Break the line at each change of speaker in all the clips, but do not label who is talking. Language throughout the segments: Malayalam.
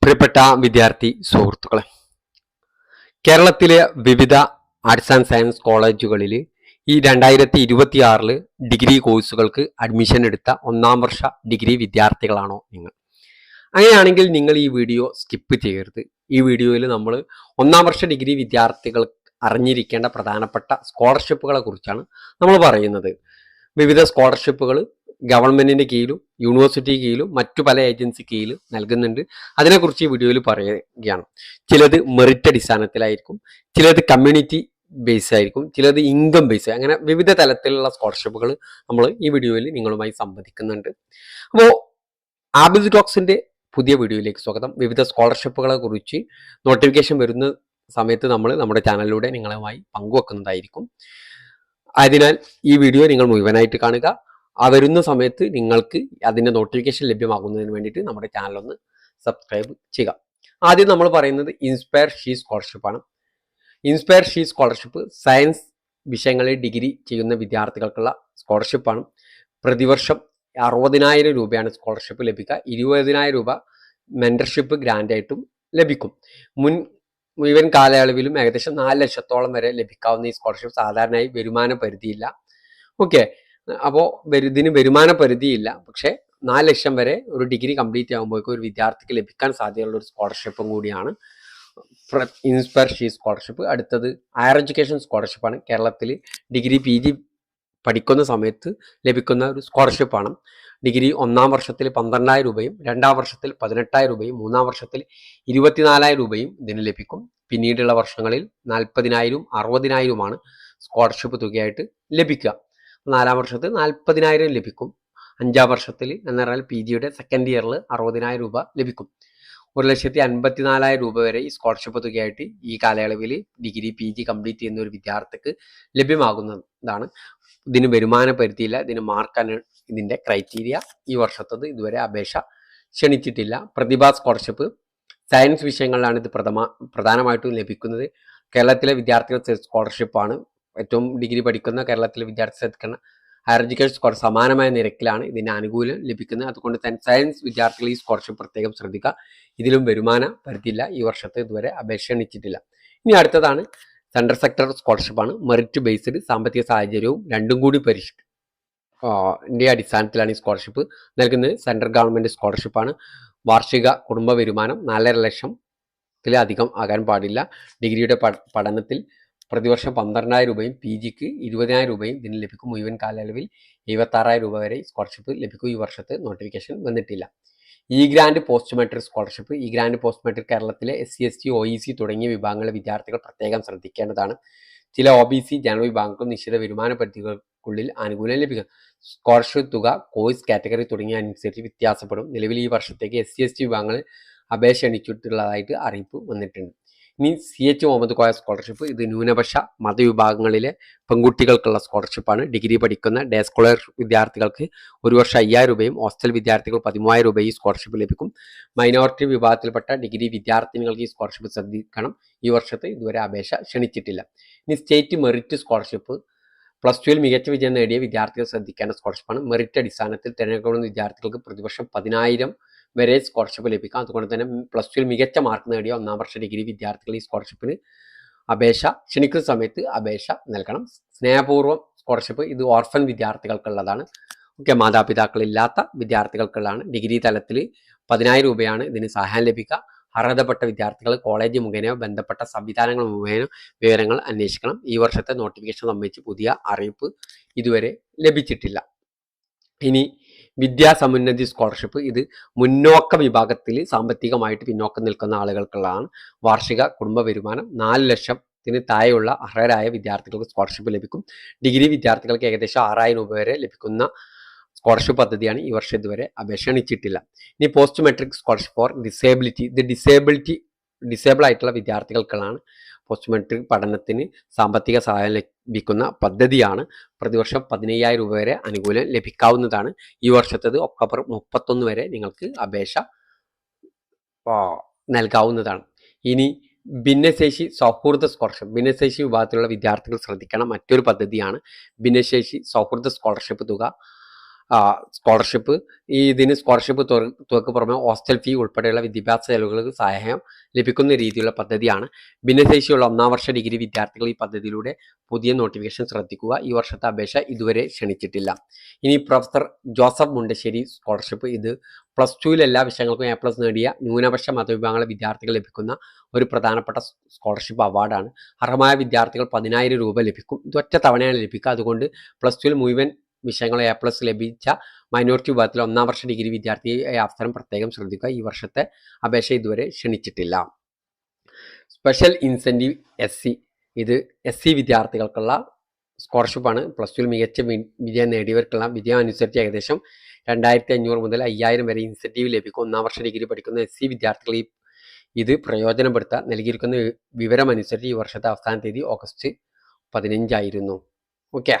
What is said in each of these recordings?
പ്രിയപ്പെട്ട വിദ്യാർത്ഥി സുഹൃത്തുക്കളെ, കേരളത്തിലെ വിവിധ ആർട്സ് ആൻഡ് സയൻസ് കോളേജുകളിൽ ഈ 2026 ഡിഗ്രി കോഴ്സുകൾക്ക് അഡ്മിഷൻ എടുത്ത ഒന്നാം വർഷ ഡിഗ്രി വിദ്യാർത്ഥികളാണോ നിങ്ങൾ? അങ്ങനെയാണെങ്കിൽ നിങ്ങൾ ഈ വീഡിയോ സ്കിപ്പ് ചെയ്യരുത്. ഈ വീഡിയോയിൽ നമ്മൾ ഒന്നാം വർഷ ഡിഗ്രി വിദ്യാർത്ഥികൾ അറിഞ്ഞിരിക്കേണ്ട പ്രധാനപ്പെട്ട സ്കോളർഷിപ്പുകളെ കുറിച്ചാണ് നമ്മൾ പറയുന്നത്. വിവിധ സ്കോളർഷിപ്പുകൾ ഗവൺമെന്റിന്റെ കീഴിലും യൂണിവേഴ്സിറ്റി കീഴിലും മറ്റു പല ഏജൻസി കീഴിലും നൽകുന്നുണ്ട്. അതിനെക്കുറിച്ച് ഈ വീഡിയോയിൽ പറയുകയാണ്. ചിലത് മെറിറ്റ് അടിസ്ഥാനത്തിലായിരിക്കും, ചിലത് കമ്മ്യൂണിറ്റി ബേസ് ആയിരിക്കും, ചിലത് ഇൻകം ബേസ്, അങ്ങനെ വിവിധ തലത്തിലുള്ള സ്കോളർഷിപ്പുകൾ നമ്മൾ ഈ വീഡിയോയിൽ നിങ്ങളുമായി സംവദിക്കുന്നുണ്ട്. അപ്പോൾ ആബിദ് ടോക്സിന്റെ പുതിയ വീഡിയോയിലേക്ക് സ്വാഗതം. വിവിധ സ്കോളർഷിപ്പുകളെ കുറിച്ച് നോട്ടിഫിക്കേഷൻ വരുന്ന സമയത്ത് നമ്മൾ നമ്മുടെ ചാനലിലൂടെ നിങ്ങളുമായി പങ്കുവെക്കുന്നതായിരിക്കും. അതിനാൽ ഈ വീഡിയോ നിങ്ങൾ മുഴുവനായിട്ട് കാണുക. ആ വരുന്ന സമയത്ത് നിങ്ങൾക്ക് അതിൻ്റെ നോട്ടിഫിക്കേഷൻ ലഭ്യമാകുന്നതിന് വേണ്ടിയിട്ട് നമ്മുടെ ചാനൽ ഒന്ന് സബ്സ്ക്രൈബ് ചെയ്യുക. ആദ്യം നമ്മൾ പറയുന്നത് ഇൻസ്പയർ ഷീ സ്കോളർഷിപ്പാണ്. ഇൻസ്പയർ ഷീ സ്കോളർഷിപ്പ് സയൻസ് വിഷയങ്ങളിൽ ഡിഗ്രി ചെയ്യുന്ന വിദ്യാർത്ഥികൾക്കുള്ള സ്കോളർഷിപ്പാണ്. പ്രതിവർഷം 60,000 രൂപയാണ് സ്കോളർഷിപ്പ് ലഭിക്കുക. 20,000 രൂപ മെന്റർഷിപ്പ് ഗ്രാൻഡായിട്ടും ലഭിക്കും. മുഴുവൻ കാലയളവിലും ഏകദേശം 4 ലക്ഷത്തോളം വരെ ലഭിക്കാവുന്ന ഈ സ്കോളർഷിപ്പ് സാധാരണയായി വരുമാന പരിധിയില്ല. ഓക്കെ, അപ്പോൾ ഇതിന് വരുമാന പരിധിയില്ല, പക്ഷേ 4 ലക്ഷം വരെ ഒരു ഡിഗ്രി കംപ്ലീറ്റ് ആകുമ്പോഴേക്കും ഒരു വിദ്യാർത്ഥിക്ക് ലഭിക്കാൻ സാധ്യതയുള്ള ഒരു സ്കോളർഷിപ്പും കൂടിയാണ് ഇൻസ്പയർ ഷീ സ്കോളർഷിപ്പ്. അടുത്തത് ഹയർ എഡ്യൂക്കേഷൻ സ്കോളർഷിപ്പാണ്. കേരളത്തിൽ ഡിഗ്രി PG പഠിക്കുന്ന സമയത്ത് ലഭിക്കുന്ന ഒരു സ്കോളർഷിപ്പാണ്. ഡിഗ്രി ഒന്നാം വർഷത്തിൽ 12,000 രൂപയും 2ാം വർഷത്തിൽ 18,000 രൂപയും 3ാം വർഷത്തിൽ 24,000 രൂപയും ഇതിന് ലഭിക്കും. പിന്നീടുള്ള വർഷങ്ങളിൽ 40,000 60,000 സ്കോളർഷിപ്പ് തുകയായിട്ട് ലഭിക്കുക. 4ാം വർഷത്തിൽ 40,000 ലഭിക്കും. 5ാം വർഷത്തിൽ എന്ന് പറഞ്ഞാൽ PGയുടെ സെക്കൻഡ് ഇയറിൽ 60,000 രൂപ ലഭിക്കും. 1,54,000 രൂപ വരെ ഈ സ്കോളർഷിപ്പ് തുകയായിട്ട് ഈ കാലയളവിൽ ഡിഗ്രി PG കംപ്ലീറ്റ് ചെയ്യുന്ന ഒരു വിദ്യാർത്ഥിക്ക് ലഭ്യമാകുന്നതാണ്. ഇതിന് വരുമാന പരിധിയില്ല, ഇതിന് മാർക്കാണ് ഇതിൻ്റെ ക്രൈറ്റീരിയ. ഈ വർഷത്തത് ഇതുവരെ അപേക്ഷ ക്ഷണിച്ചിട്ടില്ല. പ്രതിഭാ സ്കോളർഷിപ്പ് സയൻസ് വിഷയങ്ങളിലാണ് ഇത് പ്രധാനമായിട്ടും ലഭിക്കുന്നത്. കേരളത്തിലെ വിദ്യാർത്ഥികൾ സ്കോളർഷിപ്പാണ്. ഏറ്റവും ഡിഗ്രി പഠിക്കുന്ന കേരളത്തിലെ വിദ്യാർത്ഥി ശ്രദ്ധിക്കുന്ന ഹയർ എഡ്യൂക്കേഷൻ സ്കോളർ സമാനമായ നിരക്കിലാണ് ഇതിന് ആനുകൂല്യം ലഭിക്കുന്നത്. അതുകൊണ്ട് തന്നെ സയൻസ് വിദ്യാർത്ഥികൾ ഈ സ്കോളർഷിപ്പ് പ്രത്യേകം ശ്രദ്ധിക്കുക. ഇതിലും വരുമാന പരിധിയില്ല. ഈ വർഷത്തെ ഇതുവരെ അപേക്ഷ ക്ഷണിച്ചിട്ടില്ല. ഇനി അടുത്തതാണ് സെൻട്രൽ സെക്ടർ സ്കോളർഷിപ്പാണ്. മെറിറ്റ് ബേസ്ഡ് സാമ്പത്തിക സാഹചര്യവും രണ്ടും കൂടി അടിസ്ഥാനത്തിലാണ് ഈ സ്കോളർഷിപ്പ് നൽകുന്നത്. സെൻട്രൽ ഗവൺമെന്റ് സ്കോളർഷിപ്പാണ്. വാർഷിക കുടുംബ വരുമാനം 4.5 ലക്ഷത്തിലധികം ആകാൻ പാടില്ല. ഡിഗ്രിയുടെ പഠനത്തിൽ പ്രതിവർഷം 12,000 രൂപയും PGക്ക് 20,000 രൂപയും ഇതിന് ലഭിക്കും. മുഴുവൻ കാലയളവിൽ 76,000 രൂപ വരെ സ്കോളർഷിപ്പ് ലഭിക്കും. ഈ വർഷത്തെ നോട്ടിഫിക്കേഷൻ വന്നിട്ടില്ല. E grant post metric scholarship. E grant post metric കേരളത്തിലെ SC ST OEC തുടങ്ങിയ വിഭാഗങ്ങളിലെ വിദ്യാർത്ഥികൾ പ്രത്യേകം ശ്രദ്ധിക്കേണ്ടതാണ്. ചില OBC ജനറൽ വിഭാഗങ്ങൾക്കും നിശ്ചിത വരുമാന പരിധികൾക്കുള്ളിൽ ആനുകൂല്യം ലഭിക്കും. സ്കോളർഷിപ്പ് തുക കോഴ്സ് കാറ്റഗറി തുടങ്ങിയ അനുസരിച്ച് വ്യത്യാസപ്പെടും. നിലവിൽ ഈ വർഷത്തേക്ക് SC ST വിഭാഗങ്ങളിൽ അപേക്ഷ ക്ഷണിച്ചിട്ടുള്ളതായിട്ട് അറിയിപ്പ് വന്നിട്ടുണ്ട്. ഇനി CH മുഹമ്മദ് കോയ സ്കോളർഷിപ്പ്. ഇത് ന്യൂനപക്ഷ മതവിഭാഗങ്ങളിലെ പെൺകുട്ടികൾക്കുള്ള സ്കോളർഷിപ്പാണ്. ഡിഗ്രി പഠിക്കുന്ന ഡേ സ്കോളർ വിദ്യാർത്ഥികൾക്ക് ഒരു വർഷം 5,000 രൂപയും ഹോസ്റ്റൽ വിദ്യാർത്ഥികൾ 13,000 രൂപയും ഈ സ്കോളർഷിപ്പ് ലഭിക്കും. മൈനോറിറ്റി വിഭാഗത്തിൽപ്പെട്ട ഡിഗ്രി വിദ്യാർത്ഥിനികൾക്ക് ഈ സ്കോളർഷിപ്പ് ശ്രദ്ധിക്കണം. ഈ വർഷത്തെ ഇതുവരെ അപേക്ഷ ക്ഷണിച്ചിട്ടില്ല. ഇനി സ്റ്റേറ്റ് മെറിറ്റ് സ്കോളർഷിപ്പ്. +2 മികച്ച വിജയം നേടിയ വിദ്യാർത്ഥികൾ ശ്രദ്ധിക്കേണ്ട സ്കോളർഷിപ്പാണ്. മെറിറ്റ് അടിസ്ഥാനത്തിൽ തിരഞ്ഞെടുക്കപ്പെടുന്ന വിദ്യാർത്ഥികൾക്ക് പ്രതിവർഷം 10,000 വരെ സ്കോളർഷിപ്പ് ലഭിക്കാം. അതുകൊണ്ട് തന്നെ +2 മികച്ച മാർക്ക് നേടിയ ഒന്നാം വർഷ ഡിഗ്രി വിദ്യാർത്ഥികൾ ഈ സ്കോളർഷിപ്പിന് അപേക്ഷ ക്ഷണിക്കുന്ന സമയത്ത് അപേക്ഷ നൽകണം. സ്നേഹപൂർവ്വം സ്കോളർഷിപ്പ്. ഇത് ഓർഫൻ വിദ്യാർത്ഥികൾക്കുള്ളതാണ്. ഓക്കെ, മാതാപിതാക്കളില്ലാത്ത വിദ്യാർത്ഥികൾക്കുള്ളതാണ്. ഡിഗ്രി തലത്തിൽ 10,000 രൂപയാണ് ഇതിന് സഹായം ലഭിക്കുക. അർഹതപ്പെട്ട വിദ്യാർത്ഥികൾ കോളേജ് മുഖേനയോ ബന്ധപ്പെട്ട സംവിധാനങ്ങൾ മുഖേന വിവരങ്ങൾ അന്വേഷിക്കണം. ഈ വർഷത്തെ നോട്ടിഫിക്കേഷൻ സംബന്ധിച്ച് പുതിയ അറിയിപ്പ് ഇതുവരെ ലഭിച്ചിട്ടില്ല. ഇനി വിദ്യാസമുന്നതി സ്കോളർഷിപ്പ്. ഇത് മുന്നോക്ക വിഭാഗത്തിൽ സാമ്പത്തികമായിട്ട് പിന്നോക്കം നിൽക്കുന്ന ആളുകൾക്കുള്ളതാണ്. വാർഷിക കുടുംബ വരുമാനം 4 ലക്ഷത്തിന് താഴെയുള്ള അർഹരായ വിദ്യാർത്ഥികൾക്ക് സ്കോളർഷിപ്പ് ലഭിക്കും. ഡിഗ്രി വിദ്യാർത്ഥികൾക്ക് ഏകദേശം 6,000 രൂപ വരെ ലഭിക്കുന്ന സ്കോളർഷിപ്പ് പദ്ധതിയാണ്. ഈ വർഷം ഇതുവരെ അപേക്ഷ ക്ഷണിച്ചിട്ടില്ല. ഇനി post metric scholarship four disability. ഇത് ഡിസേബിൾ ആയിട്ടുള്ള വിദ്യാർത്ഥികൾക്കുള്ളതാണ്. പോസ്റ്റ് മെട്രിക് പഠനത്തിന് സാമ്പത്തിക സഹായം ലഭിക്കുന്ന പദ്ധതിയാണ്. പ്രതിവർഷം 15,000 രൂപ വരെ ആനുകൂല്യം ലഭിക്കാവുന്നതാണ്. ഈ വർഷത്തേത് ഒക്ടോബർ 31 വരെ നിങ്ങൾക്ക് അപേക്ഷ നൽകാവുന്നതാണ്. ഇനി ഭിന്നശേഷി സൗഹൃദ സ്കോളർഷിപ്പ്. ഭിന്നശേഷി വിഭാഗത്തിലുള്ള വിദ്യാർത്ഥികൾ ശ്രദ്ധിക്കണം മറ്റൊരു പദ്ധതിയാണ് ഭിന്നശേഷി സൗഹൃദ സ്കോളർഷിപ്പ് തുക സ്കോളർഷിപ്പ്. ഇതിന് സ്കോളർഷിപ്പ് തുകക്ക് പുറമെ ഹോസ്റ്റൽ ഫീ ഉൾപ്പെടെയുള്ള വിദ്യാഭ്യാസ ചെലവുകൾക്ക് സഹായം ലഭിക്കുന്ന രീതിയിലുള്ള പദ്ധതിയാണ്. ഭിന്നശേഷിയുള്ള 1-ാം വർഷ ഡിഗ്രി വിദ്യാർത്ഥികൾ ഈ പദ്ധതിയിലൂടെ പുതിയ നോട്ടിഫിക്കേഷൻ ശ്രദ്ധിക്കുക. ഈ വർഷത്തെ അപേക്ഷ ഇതുവരെ ക്ഷണിച്ചിട്ടില്ല. ഇനി പ്രൊഫസർ ജോസഫ് മുണ്ടശ്ശേരി സ്കോളർഷിപ്പ്. ഇത് +2 എല്ലാ വിഷയങ്ങൾക്കും A+ നേടിയ ന്യൂനപക്ഷ മതവിഭാഗങ്ങളെ വിദ്യാർത്ഥികൾ ലഭിക്കുന്ന ഒരു പ്രധാനപ്പെട്ട സ്കോളർഷിപ്പ് അവാർഡാണ്. അർഹമായ വിദ്യാർത്ഥികൾ 10,000 രൂപ ലഭിക്കും. ഇത് ഒറ്റ തവണയാണ് ലഭിക്കുക. അതുകൊണ്ട് +2 മുഴുവൻ വിഷയങ്ങളും A+ ലഭിച്ച മൈനോറിറ്റി വിഭാഗത്തിൽ 1-ാം വർഷ ഡിഗ്രി വിദ്യാർത്ഥി അവസരം പ്രത്യേകം ശ്രദ്ധിക്കുക. ഈ വർഷത്തെ അപേക്ഷ ഇതുവരെ ക്ഷണിച്ചിട്ടില്ല. Special incentive SC. ഇത് SC വിദ്യാർത്ഥികൾക്കുള്ള സ്കോളർഷിപ്പാണ്. +2 മികച്ച വിജയം നേടിയവർക്കുള്ള വിജയം അനുസരിച്ച് ഏകദേശം 2,500 മുതൽ 5,000 വരെ ഇൻസെൻറ്റീവ് ലഭിക്കും. 1-ാം വർഷ ഡിഗ്രി പഠിക്കുന്ന SC വിദ്യാർത്ഥികൾ ഇത് പ്രയോജനപ്പെടുത്തുക. നൽകിയിരിക്കുന്ന വിവരം അനുസരിച്ച് ഈ വർഷത്തെ അവസാന തീയതി ഓഗസ്റ്റ് 15 ആയിരുന്നു. ഓക്കെ.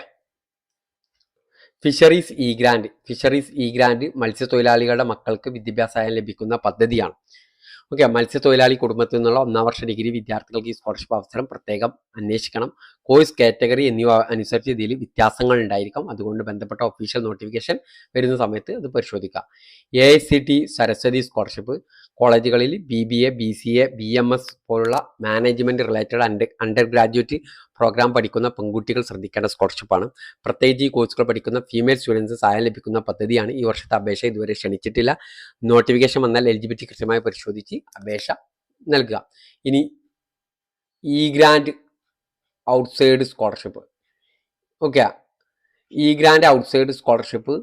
ഫിഷറീസ് ഇ ഗ്രാൻഡ് മത്സ്യത്തൊഴിലാളികളുടെ മക്കൾക്ക് വിദ്യാഭ്യാസ സഹായം ലഭിക്കുന്ന പദ്ധതിയാണ്. ഓക്കെ. മത്സ്യത്തൊഴിലാളി കുടുംബത്തിൽ നിന്നുള്ള 1-ാം വർഷ ഡിഗ്രി വിദ്യാർത്ഥികൾക്ക് ഈ സ്കോളർഷിപ്പ് അവസരം പ്രത്യേകം അന്വേഷിക്കണം. കോഴ്സ് കാറ്റഗറി എന്നിവ അനുസരിച്ച് ഇതിൽ വ്യത്യാസങ്ങൾ ഉണ്ടായിരിക്കും. അതുകൊണ്ട് ബന്ധപ്പെട്ട ഒഫീഷ്യൽ നോട്ടിഫിക്കേഷൻ വരുന്ന സമയത്ത് അത് പരിശോധിക്കാം. AICT Saraswati scholarship. കോളേജുകളിൽ BBA, BCA, BMS പോലുള്ള management related undergraduate program പഠിക്കുന്ന പെൺകുട്ടികൾ ശ്രദ്ധിക്കേണ്ട സ്കോളർഷിപ്പാണ്. പ്രത്യേകിച്ച് ഈ കോഴ്സുകൾ പഠിക്കുന്ന ഫീമെയിൽ സ്റ്റുഡൻസ് സഹായം ലഭിക്കുന്ന പദ്ധതിയാണ്. ഈ വർഷത്തെ അപേക്ഷ ഇതുവരെ ക്ഷണിച്ചിട്ടില്ല. നോട്ടിഫിക്കേഷൻ വന്നാൽ എലിജിബിലിറ്റി കൃത്യമായി പരിശോധിച്ച് അപേക്ഷ നൽകുക. ഇനി e grant outside scholarship. Okay. E grant outside scholarship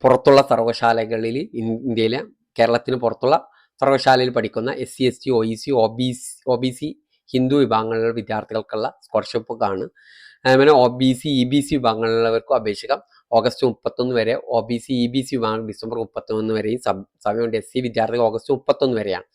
പുറത്തുള്ള സർവകലാശാലകളിൽ ഇന്ത്യയിലെ കേരളത്തിന് പുറത്തുള്ള സർവകലാശാലയിൽ പഠിക്കുന്ന SC, ST, OEC, OBC Hindu വിഭാഗങ്ങളിലുള്ള വിദ്യാർത്ഥികൾക്കുള്ള സ്കോളർഷിപ്പാണ്. അതുപോലെ OBC, EBC വിഭാഗങ്ങളിലുള്ളവർക്കും അപേക്ഷിക്കാം. ഓഗസ്റ്റ് 31 വരെ. OBC, EBC വിഭാഗങ്ങൾ ഡിസംബർ 31 വരെയും സമയമുണ്ട്. SC വിദ്യാർത്ഥികൾ ഓഗസ്റ്റ് 31 വരെയാണ്.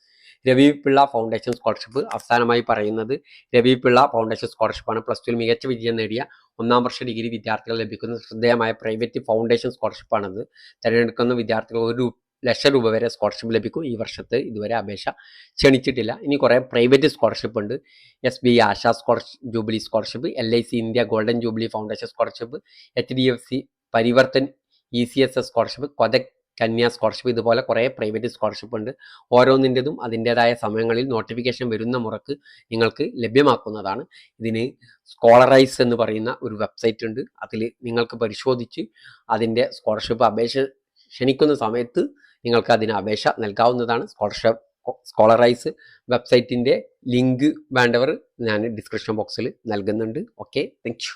Ravi Pillai foundation scholarship. അവസാനമായി പറയുന്നത് രവി പിള്ള ഫൗണ്ടേഷൻ സ്കോളർഷിപ്പാണ്. +2 മികച്ച വിജയം നേടിയ 1-ാം വർഷ ഡിഗ്രി വിദ്യാർത്ഥികൾ ലഭിക്കുന്ന ശ്രദ്ധേയമായ പ്രൈവറ്റ് ഫൗണ്ടേഷൻ സ്കോളർഷിപ്പാണത്. തിരഞ്ഞെടുക്കുന്ന വിദ്യാർത്ഥികൾ 1,00,000 രൂപ വരെ സ്കോളർഷിപ്പ് ലഭിക്കും. ഈ വർഷത്തെ ഇതുവരെ അപേക്ഷ ക്ഷണിച്ചിട്ടില്ല. ഇനി കുറേ പ്രൈവറ്റ് സ്കോളർഷിപ്പ് ഉണ്ട്. SBI Asha jubilee scholarship, LIC India golden jubilee foundation scholarship, HDFC Parivartan ECSS scholarship, Kotak Kanya scholarship. ഇതുപോലെ കുറേ പ്രൈവറ്റ് സ്കോളർഷിപ്പ് ഉണ്ട്. ഓരോന്നിൻ്റെതും അതിൻ്റെതായ സമയങ്ങളിൽ നോട്ടിഫിക്കേഷൻ വരുന്ന മുറക്ക് നിങ്ങൾക്ക് ലഭ്യമാക്കുന്നതാണ്. ഇതിന് സ്കോളറൈസ് എന്ന് പറയുന്ന ഒരു വെബ്സൈറ്റ് ഉണ്ട്. അതിൽ നിങ്ങൾക്ക് പരിശോധിച്ച് അതിൻ്റെ സ്കോളർഷിപ്പ് അപേക്ഷ ക്ഷണിക്കുന്ന സമയത്ത് നിങ്ങൾക്ക് അതിന് അപേക്ഷ നൽകാവുന്നതാണ്. സ്കോളറൈസ് വെബ്സൈറ്റിൻ്റെ ലിങ്ക് വേണ്ടവർ ഞാൻ ഡിസ്ക്രിപ്ഷൻ ബോക്സിൽ നൽകുന്നുണ്ട്. Okay, thank you.